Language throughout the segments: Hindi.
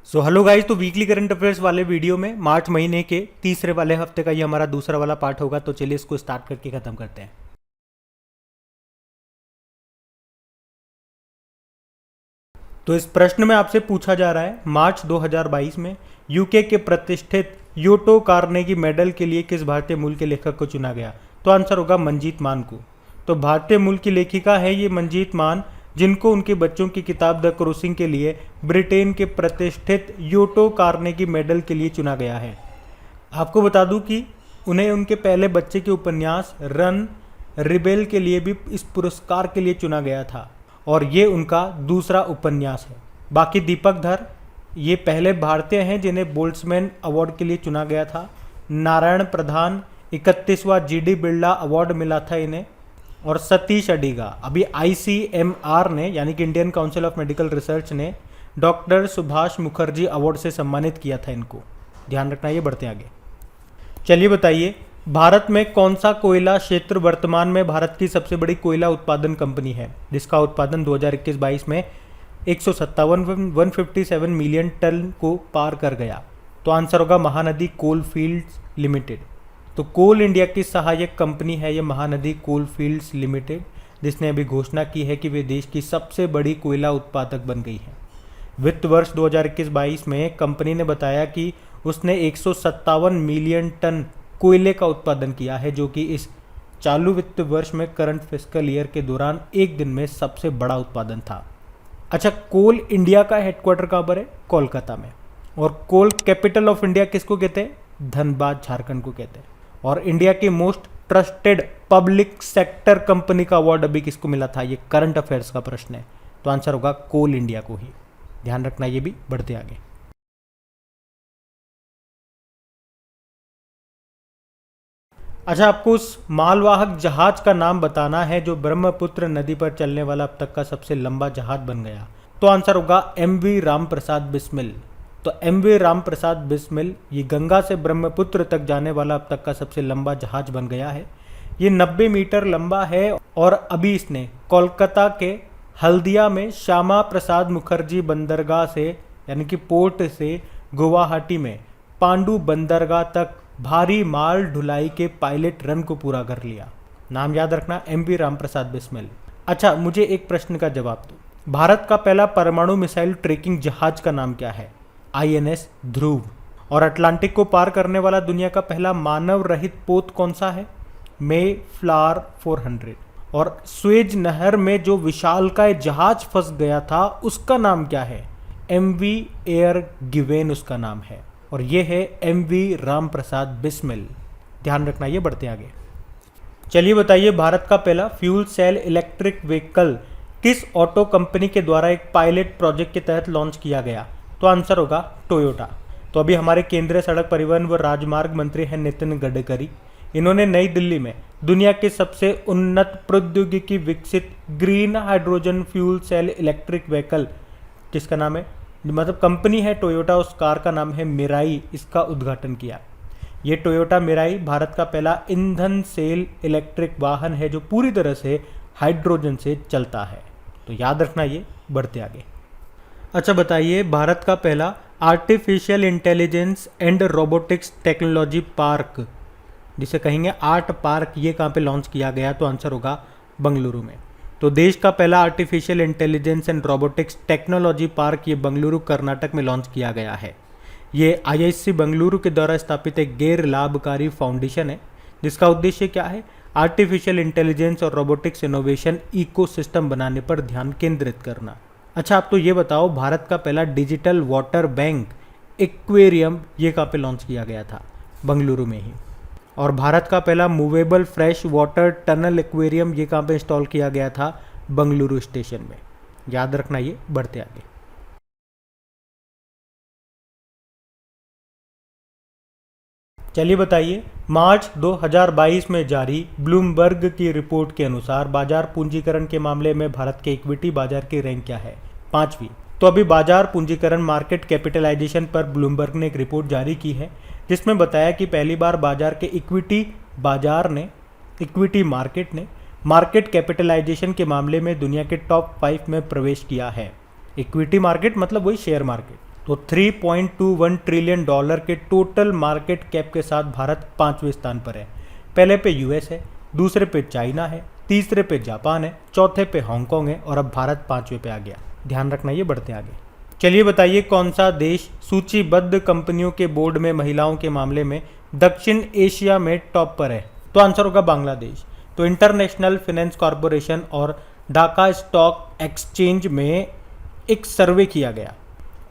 सो हेलो गाइस, तो वीकली करंट अफेयर्स वाले वीडियो में मार्च महीने के तीसरे वाले हफ्ते का ये हमारा दूसरा वाला पार्ट होगा। तो चलिए इसको स्टार्ट करके ख़त्म करते हैं। तो इस प्रश्न में आपसे पूछा जा रहा है, मार्च 2022 में यूके के प्रतिष्ठित योटो कार्नेगी मेडल के लिए किस भारतीय मूल के लेखक को चुना गया? तो आंसर होगा मंजीत मान को। तो भारतीय मूल की लेखिका है ये मंजीत मान, जिनको उनके बच्चों की किताब द क्रॉसिंग के लिए ब्रिटेन के प्रतिष्ठित योटो कार्नेगी मेडल के लिए चुना गया है। आपको बता दूं कि उन्हें उनके पहले बच्चे के उपन्यास रन रिबेल के लिए भी इस पुरस्कार के लिए चुना गया था और ये उनका दूसरा उपन्यास है। बाकी दीपक धर ये पहले भारतीय हैं जिन्हें बोल्ट्जमैन अवार्ड के लिए चुना गया था। नारायण प्रधान 31वां जीडी बिरला अवार्ड मिला था इन्हें। और सतीश अडिगा अभी ICMR ने यानी कि Indian council of medical research ने डॉक्टर सुभाष मुखर्जी अवार्ड से सम्मानित किया था इनको। ध्यान रखना। ये बढ़ते आगे। चलिए बताइए, भारत में कौन सा कोयला क्षेत्र वर्तमान में भारत की सबसे बड़ी कोयला उत्पादन कंपनी है, जिसका उत्पादन 2021-22 में 157 मिलियन टन को पार कर गया? तो आंसर होगा महानदी कोल फील्ड्स लिमिटेड। तो कोल इंडिया की सहायक कंपनी है ये महानदी कोल फील्ड्स लिमिटेड, जिसने अभी घोषणा की है कि वे देश की सबसे बड़ी कोयला उत्पादक बन गई है। वित्त वर्ष 2021-22 में कंपनी ने बताया कि उसने 157 मिलियन टन कोयले का उत्पादन किया है, जो कि इस चालू वित्त वर्ष में करंट फिस्कल ईयर के दौरान एक दिन में सबसे बड़ा उत्पादन था। अच्छा, कोल इंडिया का हेडक्वार्टर कहाँ पर है? कोलकाता में। और कोल कैपिटल ऑफ इंडिया किसको कहते हैं? धनबाद, झारखंड को कहते हैं। और इंडिया की most trusted public sector company का अवार्ड अभी किसको मिला था? ये करंट अफेयर्स का प्रश्न है, तो आंसर होगा कोल इंडिया को ही। ध्यान रखना। ये भी बढ़ते आगे। अच्छा, आपको उस मालवाहक जहाज का नाम बताना है जो ब्रह्मपुत्र नदी पर चलने वाला अब तक का सबसे लंबा जहाज बन गया। तो आंसर होगा MV रामप्रसाद बिस्मिल। तो MV रामप्रसाद बिस्मिल ये गंगा से ब्रह्मपुत्र तक जाने वाला अब तक का सबसे लंबा जहाज बन गया है। ये 90 मीटर लंबा है और अभी इसने कोलकाता के हल्दिया में श्यामा प्रसाद मुखर्जी बंदरगाह से यानी कि पोर्ट से गुवाहाटी में पांडु बंदरगाह तक भारी माल ढुलाई के पायलट रन को पूरा कर लिया। नाम याद रखना, MV रामप्रसाद बिस्मिल। अच्छा, मुझे एक प्रश्न का जवाब दो। भारत का पहला परमाणु मिसाइल ट्रैकिंग जहाज का नाम क्या है? INS ध्रुव। और अटलांटिक को पार करने वाला दुनिया का पहला मानव रहित पोत कौन सा है? मे फ्लावर 400। और स्वेज नहर में जो विशालकाय जहाज फंस गया था उसका नाम क्या है? MV एयर गिवेन उसका नाम है। और ये है MV रामप्रसाद बिस्मिल। ध्यान रखना। ये बढ़ते आगे। चलिए बताइए, भारत का पहला फ्यूल सेल इलेक्ट्रिक व्हीकल किस ऑटो कंपनी के द्वारा एक पायलट प्रोजेक्ट के तहत लॉन्च किया गया? तो आंसर होगा टोयोटा। तो अभी हमारे केंद्रीय सड़क परिवहन व राजमार्ग मंत्री हैं नितिन गडकरी। इन्होंने नई दिल्ली में दुनिया के सबसे उन्नत प्रौद्योगिकी विकसित green hydrogen fuel cell electric vehicle, जिसका नाम है मतलब कंपनी है टोयोटा, उस कार का नाम है मिराई, इसका उद्घाटन किया। ये टोयोटा मिराई भारत का पहला ईंधन सेल इलेक्ट्रिक वाहन है जो पूरी तरह से हाइड्रोजन से चलता है। तो याद रखना। ये बढ़ते आगे। अच्छा बताइए, भारत का पहला artificial intelligence and robotics technology park, जिसे कहेंगे आर्ट पार्क, ये कहाँ पे लॉन्च किया गया? तो आंसर होगा बंगलुरु में। तो देश का पहला artificial intelligence and robotics technology park ये बंगलुरु कर्नाटक में लॉन्च किया गया है। ये IISc बेंगलुरु के द्वारा स्थापित एक गैर लाभकारी फाउंडेशन है, जिसका उद्देश्य क्या है? आर्टिफिशियल इंटेलिजेंस और रोबोटिक्स इनोवेशन इकोसिस्टम बनाने पर ध्यान केंद्रित करना। अच्छा, आप तो ये बताओ, भारत का पहला डिजिटल वाटर बैंक एक्वेरियम ये कहाँ पे लॉन्च किया गया था? बंगलुरु में ही। और भारत का पहला movable fresh water tunnel aquarium ये कहाँ पे इंस्टॉल किया गया था? बंगलुरु स्टेशन में। याद रखना। ये बढ़ते आगे। चलिए बताइए, मार्च 2022 में जारी ब्लूमबर्ग की रिपोर्ट के अनुसार बाजार पूंजीकरण के मामले में भारत के इक्विटी बाजार की रैंक क्या है? 5वीं। तो अभी बाजार पूंजीकरण मार्केट कैपिटलाइजेशन पर ब्लूमबर्ग ने एक रिपोर्ट जारी की है, जिसमें बताया कि पहली बार बाजार के इक्विटी मार्केट ने मार्केट कैपिटलाइजेशन के मामले में दुनिया के टॉप 5 में प्रवेश किया है। इक्विटी मार्केट मतलब वही शेयर मार्केट। तो 3.21 ट्रिलियन डॉलर के टोटल मार्केट कैप के साथ भारत 5वें स्थान पर है। पहले पे यूएस है, दूसरे पे चाइना है, तीसरे पे जापान है, चौथे पे हांगकांग है और अब भारत 5वें पे आ गया। ध्यान रखना, ये बढ़ते आगे। चलिए बताइए कौन सा देश सूचीबद्ध कंपनियों के बोर्ड में महिलाओं के मामले में दक्षिण एशिया में टॉप पर है। तो आंसर होगा बांग्लादेश। तो इंटरनेशनल फाइनेंस कॉरपोरेशन और ढाका स्टॉक एक्सचेंज में एक सर्वे किया गया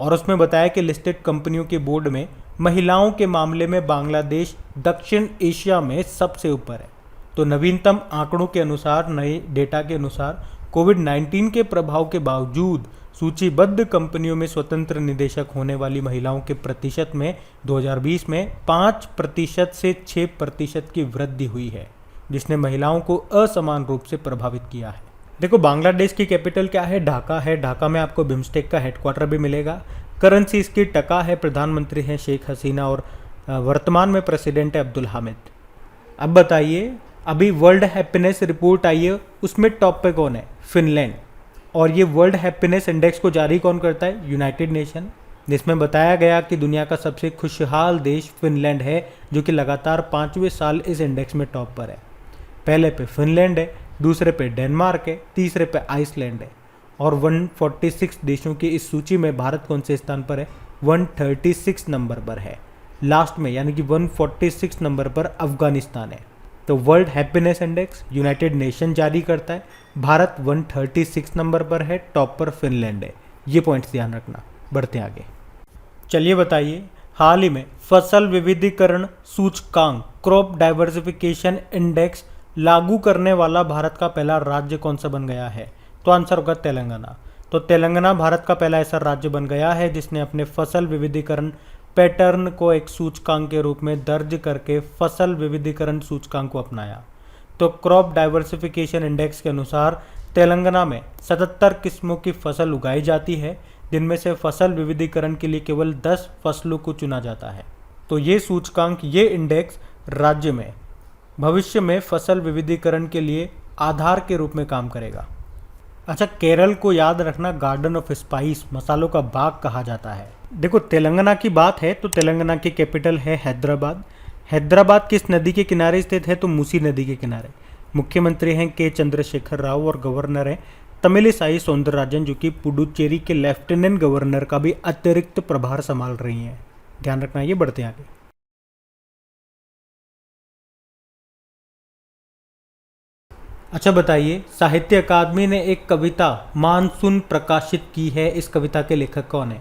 और उसमें बताया कि लिस्टेड कंपनियों के बोर्ड में महिलाओं के मामले में बांग्लादेश दक्षिण एशिया में सबसे ऊपर है। तो नवीनतम आंकड़ों के अनुसार, नए डेटा के अनुसार, कोविड-19 के प्रभाव के बावजूद सूचीबद्ध कंपनियों में स्वतंत्र निदेशक होने वाली महिलाओं के प्रतिशत में 2020 में 5% से 6% की वृद्धि हुई है, जिसने महिलाओं को असमान रूप से प्रभावित किया है। देखो, बांग्लादेश की कैपिटल क्या है? ढाका है। ढाका में आपको बिम्स्टेक का हेडक्वार्टर भी मिलेगा। करेंसी इसकी टका है। प्रधानमंत्री हैं शेख हसीना और वर्तमान में प्रेसिडेंट है अब्दुल हामिद। अब बताइए, अभी वर्ल्ड हैप्पीनेस रिपोर्ट आई है, उसमें टॉप पे कौन है? फिनलैंड। और ये वर्ल्ड हैप्पीनेस इंडेक्स को जारी कौन करता है? यूनाइटेड नेशन, जिसमें बताया गया कि दुनिया का सबसे खुशहाल देश फिनलैंड है, जो कि लगातार 5वें साल इस इंडेक्स में टॉप पर है। पहले पे फिनलैंड है, दूसरे पे डेनमार्क है, तीसरे पे आइसलैंड है। और 146 देशों की इस सूची में भारत कौन से स्थान पर है? 136 नंबर पर है। लास्ट में यानी कि 146 नंबर पर अफगानिस्तान है। तो world happiness index United nation जारी करता है, भारत 136 नंबर पर है, टॉप पर फिनलैंड है। ये पॉइंट्स ध्यान रखना। बढ़ते आगे। चलिए बताइए, हाल ही में फसल विविधीकरण सूचकांक क्रॉप डाइवर्सिफिकेशन इंडेक्स लागू करने वाला भारत का पहला राज्य कौन सा बन गया है? तो आंसर होगा तेलंगाना। तो तेलंगाना भारत का पहला ऐसा राज्य बन गया है जिसने अपने फसल विविधीकरण पैटर्न को एक सूचकांक के रूप में दर्ज करके फसल विविधीकरण सूचकांक को अपनाया। तो क्रॉप डाइवर्सिफिकेशन इंडेक्स के अनुसार तेलंगाना में 77 किस्मों की फसल उगाई जाती है, जिनमें से फसल विविधीकरण के लिए केवल 10 फसलों को चुना जाता है। तो ये सूचकांक, ये इंडेक्स राज्य में भविष्य में फसल विविधीकरण के लिए आधार के रूप में काम करेगा। अच्छा, केरल को याद रखना गार्डन ऑफ स्पाइस, मसालों का बाग कहा जाता है। देखो, तेलंगाना की बात है तो तेलंगाना की कैपिटल है हैदराबाद। हैदराबाद किस नदी के किनारे स्थित है? तो मूसी नदी के किनारे। मुख्यमंत्री हैं के चंद्रशेखर राव और गवर्नर हैं तमिलिसाई सौंदरराजन, जो कि पुडुचेरी के लेफ्टिनेंट गवर्नर का भी अतिरिक्त प्रभार संभाल रही हैं। ध्यान रखना। ये बढ़ते आगे। अच्छा बताइए, साहित्य अकादमी ने एक कविता मानसून प्रकाशित की है, इस कविता के लेखक कौन है?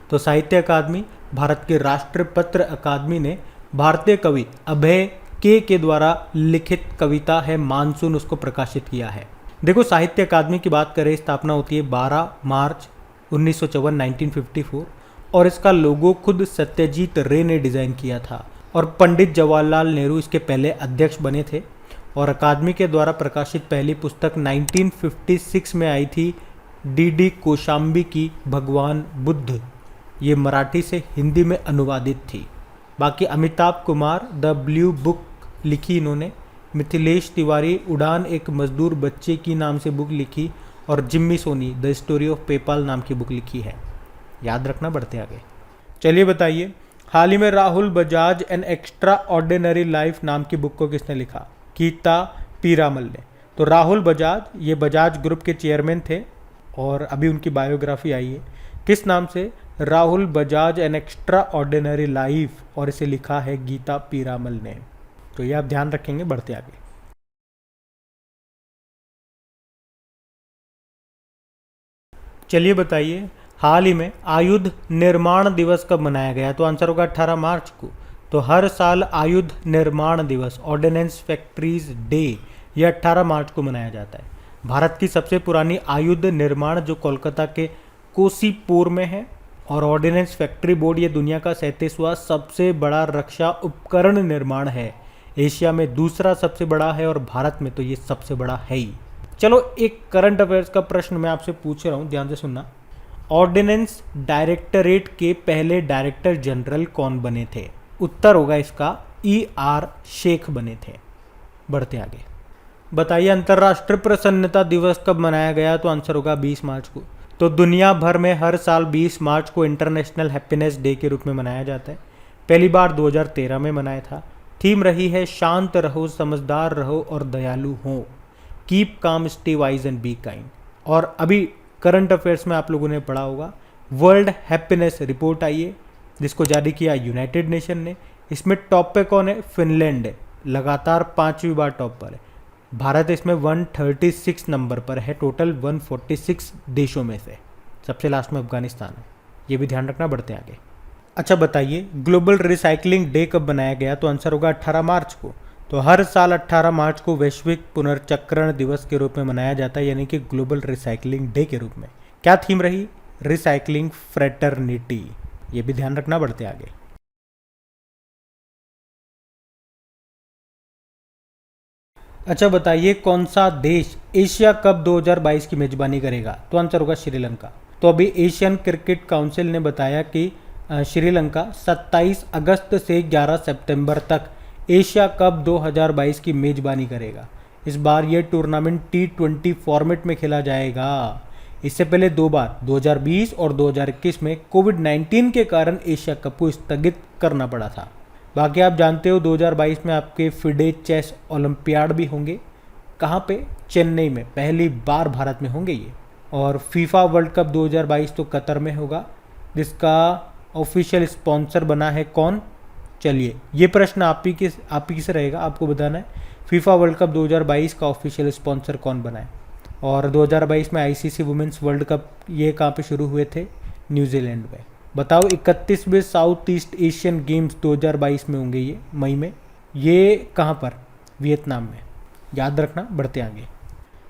तो साहित्य अकादमी, भारत के राष्ट्रपत्र अकादमी ने भारतीय कवि अभय के द्वारा लिखित कविता है मानसून, उसको प्रकाशित किया है। देखो, साहित्य अकादमी की बात करें, स्थापना होती है 12 मार्च 1954 1954 और इसका लोगो खुद सत्यजीत रे ने डिज़ाइन किया था और पंडित जवाहरलाल नेहरू इसके पहले अध्यक्ष बने थे। और अकादमी के द्वारा प्रकाशित पहली पुस्तक 1956 में आई थी डी कोशाम्बी की भगवान बुद्ध। ये मराठी से हिंदी में अनुवादित थी। बाकी Amitabh Kumar the blue book लिखी इन्होंने, मिथिलेश तिवारी उड़ान एक मजदूर बच्चे की नाम से बुक लिखी और Jimmy Soni the story of PayPal नाम की बुक लिखी है। याद रखना। बढ़ते आगे। चलिए बताइए, हाल ही में Rahul Bajaj an extra ordinary life नाम की बुक को किसने लिखा? गीता पीरामल ने। तो राहुल बजाज, ये बजाज ग्रुप के चेयरमैन थे और अभी उनकी बायोग्राफी आई है। किस नाम से? Rahul Bajaj an extra ordinary life, और इसे लिखा है गीता पीरामल ने। तो ये आप ध्यान रखेंगे। बढ़ते आगे। चलिए बताइए, हाल ही में आयुध निर्माण दिवस कब मनाया गया? तो आंसर होगा 18 मार्च को। तो हर साल आयुध निर्माण दिवस, ऑर्डिनेंस फैक्ट्रीज डे, यह 18 मार्च को मनाया जाता है। भारत की सबसे पुरानी आयुध निर्माण जो कोलकाता के कोसीपुर में है, और ऑर्डिनेंस फैक्ट्री बोर्ड ये दुनिया का 37वां सबसे बड़ा रक्षा उपकरण निर्माण है। एशिया में दूसरा सबसे बड़ा है और भारत में तो ये सबसे बड़ा है ही। चलो, एक करंट अफेयर्स का प्रश्न मैं आपसे पूछ रहा हूँ, ध्यान से सुनना। ऑर्डिनेंस डायरेक्टरेट के पहले डायरेक्टर जनरल कौन बने थे? उत्तर होगा इसका ER शेख बने थे। बढ़ते आगे। बताइए, अंतर्राष्ट्रीय प्रसन्नता दिवस कब मनाया गया? तो आंसर होगा 20 मार्च को। तो दुनिया भर में हर साल 20 मार्च को इंटरनेशनल हैप्पीनेस डे के रूप में मनाया जाता है। पहली बार 2013 में मनाया था। थीम रही है शांत रहो, समझदार रहो और दयालु हो। Keep calm, stay wise and be kind. और अभी करंट अफेयर्स में आप लोगों ने पढ़ा होगा, वर्ल्ड हैप्पीनेस रिपोर्ट आई है जिसको जारी किया यूनाइटेड नेशन ने। इसमें टॉप पे कौन है? फिनलैंड है, लगातार 5वीं बार टॉप पर है। भारत इसमें 136 नंबर पर है, टोटल 146 देशों में से। सबसे लास्ट में अफगानिस्तान है, ये भी ध्यान रखना। बढ़ते आगे। अच्छा बताइए, ग्लोबल रिसाइकलिंग डे कब बनाया गया? तो आंसर होगा 18 मार्च को। तो हर साल 18 मार्च को वैश्विक पुनर्चक्रण दिवस के रूप में मनाया जाता है, यानी कि ग्लोबल रिसाइकलिंग डे के रूप में। क्या थीम रही? Recycling fraternity. ये भी ध्यान रखना। बढ़ते आगे। अच्छा बताइए, कौन सा देश एशिया कप 2022 की मेजबानी करेगा? तो आंसर होगा श्रीलंका। तो अभी एशियन क्रिकेट काउंसिल ने बताया कि श्रीलंका 27 अगस्त से 11 सितंबर तक एशिया कप 2022 की मेजबानी करेगा। इस बार ये टूर्नामेंट T20 फॉर्मेट में खेला जाएगा। इससे पहले 2 बार 2020 और 2021 में कोविड-19 के कारण एशिया कप को स्थगित करना पड़ा था। बाकी आप जानते हो 2022 में आपके फिडे चेस ओलंपियाड भी होंगे। कहाँ पे? चेन्नई में पहली बार भारत में होंगे ये। और फीफा वर्ल्ड कप 2022 तो कतर में होगा, जिसका ऑफिशियल स्पॉन्सर बना है कौन? चलिए, ये प्रश्न आप ही से रहेगा, आपको बताना है फीफा वर्ल्ड कप 2022 का ऑफिशियल स्पॉन्सर कौन बना है। और 2022 में आईसीसी वुमेन्स वर्ल्ड कप ये कहाँ पे शुरू हुए थे? न्यूजीलैंड में। बताओ, 31वें साउथ ईस्ट एशियन गेम्स 2022 में होंगे ये मई में। ये कहाँ पर? वियतनाम में। याद रखना। बढ़ते आगे।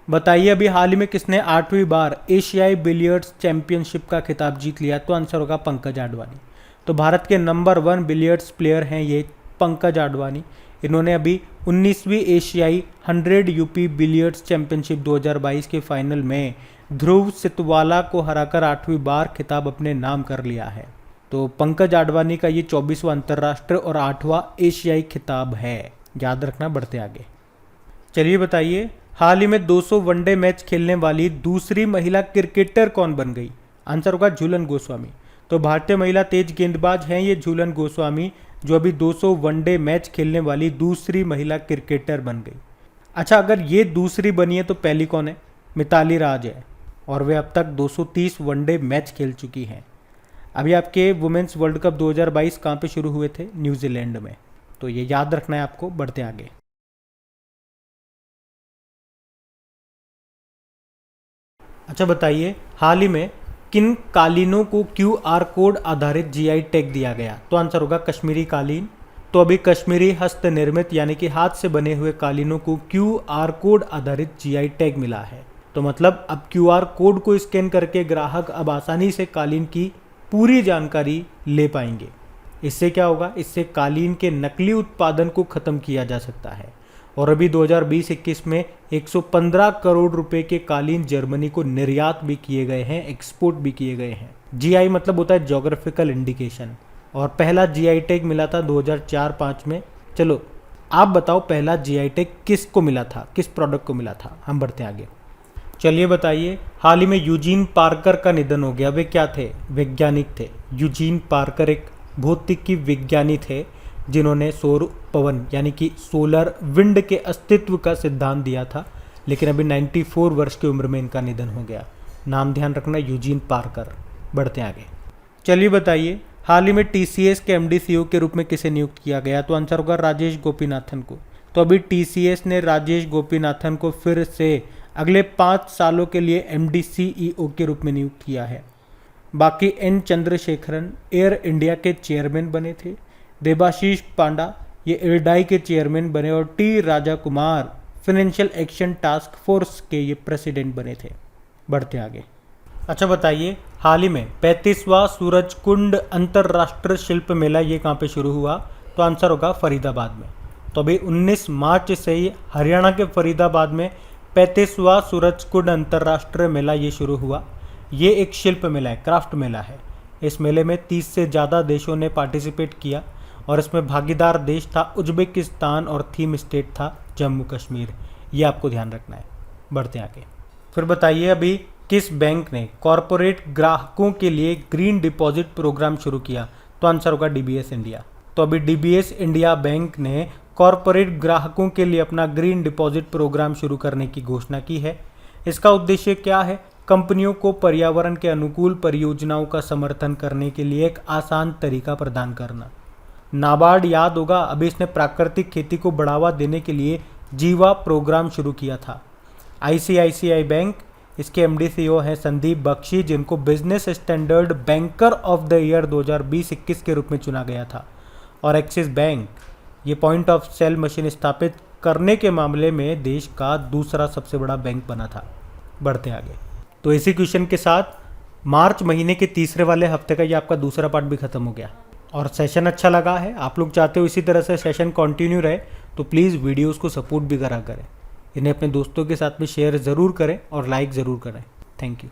बताइए, अभी हाल ही में किसने 8वीं बार एशियाई बिलियर्ड्स चैंपियनशिप का खिताब जीत लिया? तो आंसर होगा पंकज आडवाणी। तो भारत के नंबर 1 बिलियर्ड्स प्लेयर हैं ये पंकज आडवाणी। इन्होंने अभी 19वीं एशियाई 100 यूपी बिलियर्ड्स चैंपियनशिप 2022 के फाइनल में ध्रुव सितवाला को हराकर 8वीं बार खिताब अपने नाम कर लिया है। तो पंकज आडवाणी का ये 24वां अंतर्राष्ट्रीय और 8वां एशियाई खिताब है। याद रखना। बढ़ते आगे। चलिए बताइए, हाल ही में 200 वनडे मैच खेलने वाली दूसरी महिला क्रिकेटर कौन बन गई? आंसर होगा झूलन गोस्वामी। तो भारतीय महिला तेज गेंदबाज हैं ये झूलन गोस्वामी, जो अभी 200 वनडे मैच खेलने वाली दूसरी महिला क्रिकेटर बन गई। अच्छा, अगर ये दूसरी बनी है तो पहली कौन है? मिताली राज है, और वे अब तक 230 वनडे मैच खेल चुकी हैं। अभी आपके वुमेन्स वर्ल्ड कप 2022 कहाँ पे शुरू हुए थे? न्यूजीलैंड में। तो ये याद रखना है आपको। बढ़ते आगे। अच्छा बताइए, हाल ही में किन कालीनों को QR कोड आधारित GI टैग दिया गया? तो आंसर होगा कश्मीरी कालीन। तो अभी कश्मीरी हस्त निर्मित यानी कि हाथ से बने हुए कालीनों को QR कोड आधारित GI टैग मिला है। तो मतलब अब QR कोड को स्कैन करके ग्राहक अब आसानी से कालीन की पूरी जानकारी ले पाएंगे। इससे क्या होगा? इससे कालीन के नकली उत्पादन को खत्म किया जा सकता है। और अभी 2020-21 में 115 करोड़ रुपए के कालीन जर्मनी को निर्यात भी किए गए हैं, एक्सपोर्ट भी किए गए हैं। GI मतलब होता है ज्योग्राफिकल इंडिकेशन, और पहला GI टैग मिला था 2004-05 में। चलो आप बताओ, पहला GI टैग किसको मिला था, किस प्रोडक्ट को मिला था? हम बढ़ते आगे। चलिए बताइए, हाल ही में यूजीन पार्कर का निधन हो गया। वे क्या थे? वैज्ञानिक थे। यूजीन पार्कर एक भौतिकी विज्ञानी थे जिन्होंने सौर पवन यानी कि सोलर विंड के अस्तित्व का सिद्धांत दिया था, लेकिन अभी 94 वर्ष की उम्र में इनका निधन हो गया। नाम ध्यान रखना, यूजीन पार्कर। बढ़ते आगे। चलिए बताइए, हाल ही में TCS के MD CEO के रूप में किसे नियुक्त किया गया? तो आंसर होगा राजेश गोपीनाथन को। तो अभी TCS ने राजेश गोपीनाथन को फिर से अगले 5 सालों के लिए MD CEO के रूप में नियुक्त किया है। बाकी N चंद्रशेखरन एयर इंडिया के चेयरमैन बने थे। देबाशीष पांडा ये एयरडाई के चेयरमैन बने, और T Raja Kumar financial action task force के ये प्रेसिडेंट बने थे। बढ़ते आगे। अच्छा बताइए, हाल ही में 35वां सूरजकुंड अंतर्राष्ट्रीय शिल्प मेला ये कहाँ पे शुरू हुआ? तो आंसर होगा फरीदाबाद में। तो अभी 19 मार्च से ही हरियाणा के फरीदाबाद में 35वां सूरजकुंड अंतर्राष्ट्रीय मेला ये शुरू हुआ। ये एक शिल्प मेला है, क्राफ्ट मेला है। इस मेले में 30 से ज़्यादा देशों ने पार्टिसिपेट किया, और इसमें भागीदार देश था उज्बेकिस्तान और थीम स्टेट था जम्मू कश्मीर। ये आपको ध्यान रखना है। बढ़ते आगे। फिर बताइए, अभी किस बैंक ने कॉरपोरेट ग्राहकों के लिए ग्रीन डिपॉजिट प्रोग्राम शुरू किया? तो आंसर होगा डीबीएस इंडिया। तो अभी डीबीएस इंडिया बैंक ने कॉरपोरेट ग्राहकों के लिए अपना ग्रीन डिपॉजिट प्रोग्राम शुरू करने की घोषणा की है। इसका उद्देश्य क्या है? कंपनियों को पर्यावरण के अनुकूल परियोजनाओं का समर्थन करने के लिए एक आसान तरीका प्रदान करना। नाबार्ड याद होगा, अभी इसने प्राकृतिक खेती को बढ़ावा देने के लिए जीवा प्रोग्राम शुरू किया था। आईसीआईसीआई बैंक, इसके एमडी सीईओ हैं संदीप बख्शी, जिनको business standard banker of the year 2020-21 के रूप में चुना गया था। और एक्सिस बैंक, ये पॉइंट ऑफ सेल मशीन स्थापित करने के मामले में देश का दूसरा सबसे बड़ा बैंक बना था। बढ़ते आगे। तो इसी क्वेश्चन के साथ मार्च महीने के तीसरे वाले हफ्ते का ये आपका दूसरा पार्ट भी खत्म हो गया। और सेशन अच्छा लगा है, आप लोग चाहते हो इसी तरह से सेशन कंटिन्यू रहे, तो प्लीज़ वीडियोस को सपोर्ट भी करा करें। इन्हें अपने दोस्तों के साथ में शेयर ज़रूर करें और लाइक ज़रूर करें। Thank you.